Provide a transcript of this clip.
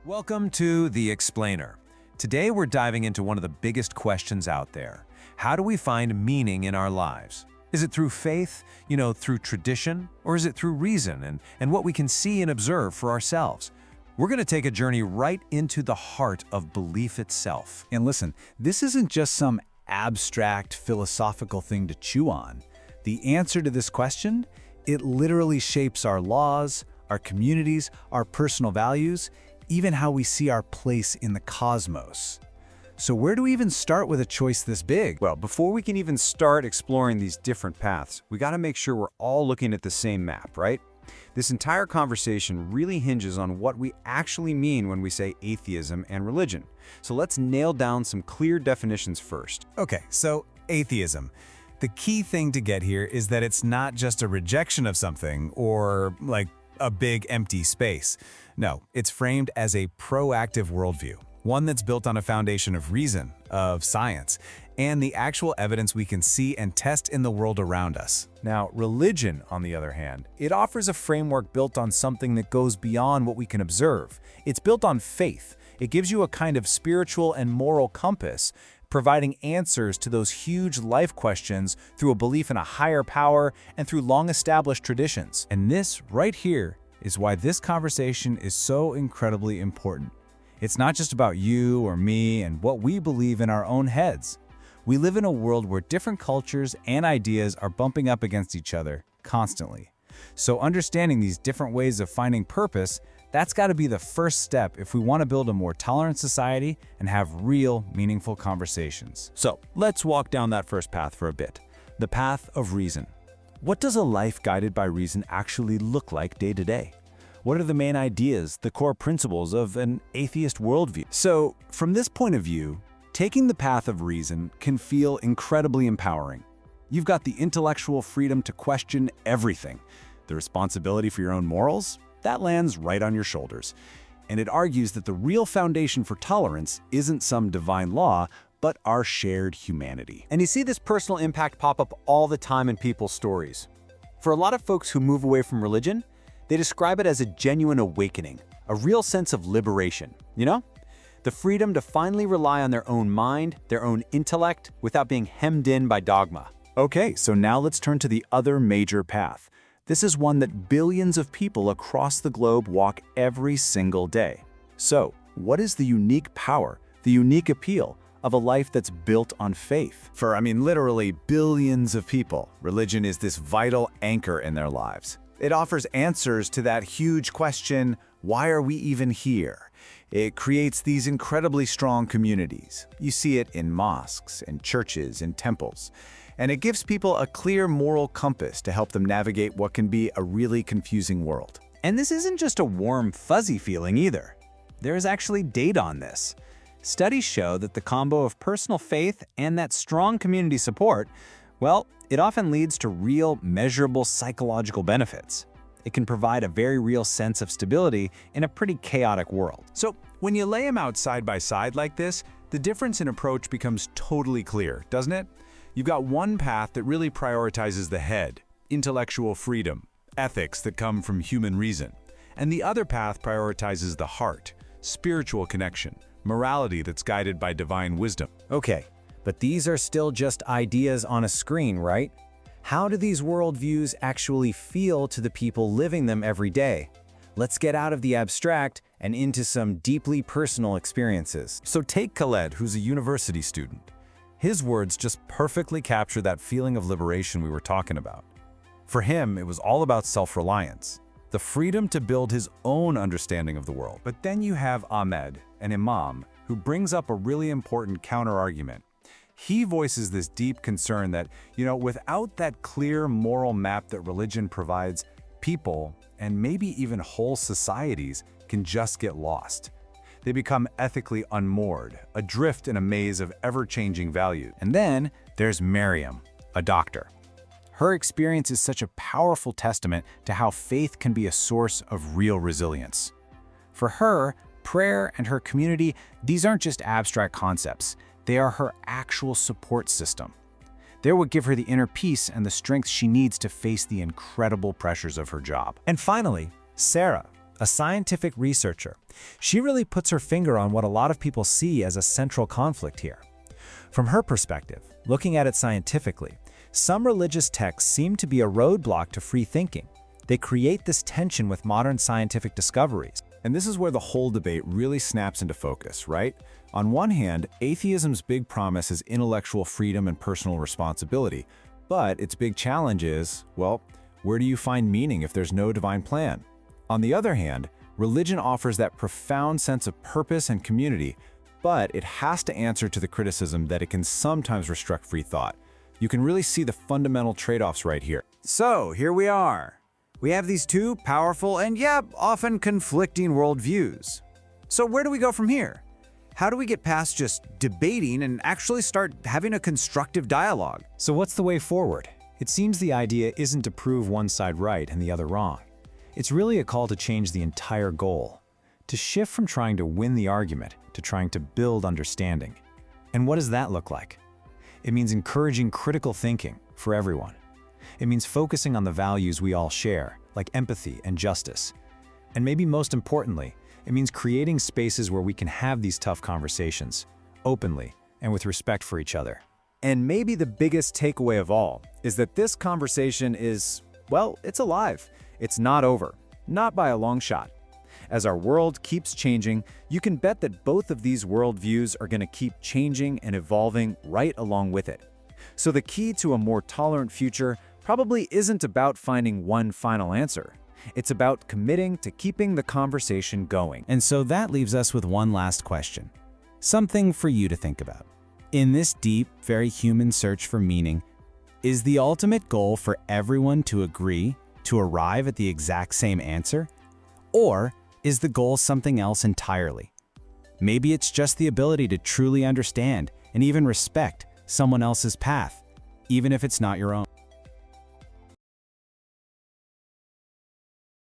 Welcome to The Explainer. Today we're diving into one of the biggest questions out there. How do we find meaning in our lives? Is it through faith, through tradition, or is it through reason and what we can see and observe for ourselves? We're going to take a journey right into the heart of belief itself. And listen, this isn't just some abstract philosophical thing to chew on. The answer to this question, it literally shapes our laws, our communities, our personal values, even how we see our place in the cosmos. So where do we even start with a choice this big? Well, before we can even start exploring these different paths, we got to make sure we're all looking at the same map, right? This entire conversation really hinges on what we actually mean when we say atheism and religion. So let's nail down some clear definitions first. Okay, so atheism. The key thing to get here is that it's not just a rejection of something or like a big empty space. No, it's framed as a proactive worldview, one that's built on a foundation of reason, of science, and the actual evidence we can see and test in the world around us. Now, religion, on the other hand, it offers a framework built on something that goes beyond what we can observe. It's built on faith. It gives you a kind of spiritual and moral compass, providing answers to those huge life questions through a belief in a higher power and through long-established traditions. And this right here is why this conversation is so incredibly important. It's not just about you or me and what we believe in our own heads. We live in a world where different cultures and ideas are bumping up against each other constantly. So understanding these different ways of finding purpose, that's got to be the first step if we want to build a more tolerant society and have real, meaningful conversations. So let's walk down that first path for a bit. The path of reason. What does a life guided by reason actually look like day to day? What are the main ideas, the core principles of an atheist worldview? So from this point of view, taking the path of reason can feel incredibly empowering. You've got the intellectual freedom to question everything. The responsibility for your own morals, that lands right on your shoulders. And it argues that the real foundation for tolerance isn't some divine law, but our shared humanity. And you see this personal impact pop up all the time in people's stories. For a lot of folks who move away from religion, they describe it as a genuine awakening, a real sense of liberation, The freedom to finally rely on their own mind, their own intellect, without being hemmed in by dogma. Okay, so now let's turn to the other major path. This is one that billions of people across the globe walk every single day. So, what is the unique power, the unique appeal of a life that's built on faith? For, literally billions of people, religion is this vital anchor in their lives. It offers answers to that huge question, why are we even here? It creates these incredibly strong communities. You see it in mosques, in churches, in temples. And it gives people a clear moral compass to help them navigate what can be a really confusing world. And this isn't just a warm, fuzzy feeling either. There is actually data on this. Studies show that the combo of personal faith and that strong community support, well, it often leads to real, measurable psychological benefits. It can provide a very real sense of stability in a pretty chaotic world. So when you lay them out side by side like this, the difference in approach becomes totally clear, doesn't it? You've got one path that really prioritizes the head, intellectual freedom, ethics that come from human reason. And the other path prioritizes the heart, spiritual connection, morality that's guided by divine wisdom. Okay, but these are still just ideas on a screen, right? How do these worldviews actually feel to the people living them every day? Let's get out of the abstract and into some deeply personal experiences. So take Khaled, who's a university student. His words just perfectly capture that feeling of liberation we were talking about. For him, it was all about self-reliance, the freedom to build his own understanding of the world. But then you have Ahmed, an imam, who brings up a really important counter-argument. He voices this deep concern that, without that clear moral map that religion provides, people, and maybe even whole societies, can just get lost. They become ethically unmoored, adrift in a maze of ever-changing values. And then there's Miriam, a doctor. Her experience is such a powerful testament to how faith can be a source of real resilience. For her, prayer and her community, these aren't just abstract concepts. They are her actual support system. They're what give her the inner peace and the strength she needs to face the incredible pressures of her job. And finally, Sarah, a scientific researcher. She really puts her finger on what a lot of people see as a central conflict here. From her perspective, looking at it scientifically, some religious texts seem to be a roadblock to free thinking. They create this tension with modern scientific discoveries. And this is where the whole debate really snaps into focus, right? On one hand, atheism's big promise is intellectual freedom and personal responsibility, but its big challenge is, well, where do you find meaning if there's no divine plan? On the other hand, religion offers that profound sense of purpose and community, but it has to answer to the criticism that it can sometimes restrict free thought. You can really see the fundamental trade-offs right here. So, here we are. We have these two powerful and, often conflicting worldviews. So where do we go from here? How do we get past just debating and actually start having a constructive dialogue? So what's the way forward? It seems the idea isn't to prove one side right and the other wrong. It's really a call to change the entire goal, to shift from trying to win the argument to trying to build understanding. And what does that look like? It means encouraging critical thinking for everyone. It means focusing on the values we all share, like empathy and justice. And maybe most importantly, it means creating spaces where we can have these tough conversations, openly and with respect for each other. And maybe the biggest takeaway of all is that this conversation is, well, it's alive. It's not over, not by a long shot. As our world keeps changing, you can bet that both of these worldviews are going to keep changing and evolving right along with it. So the key to a more tolerant future probably isn't about finding one final answer. It's about committing to keeping the conversation going. And so that leaves us with one last question. Something for you to think about. In this deep, very human search for meaning, is the ultimate goal for everyone to agree, to arrive at the exact same answer? Or is the goal something else entirely? Maybe it's just the ability to truly understand and even respect someone else's path, even if it's not your own.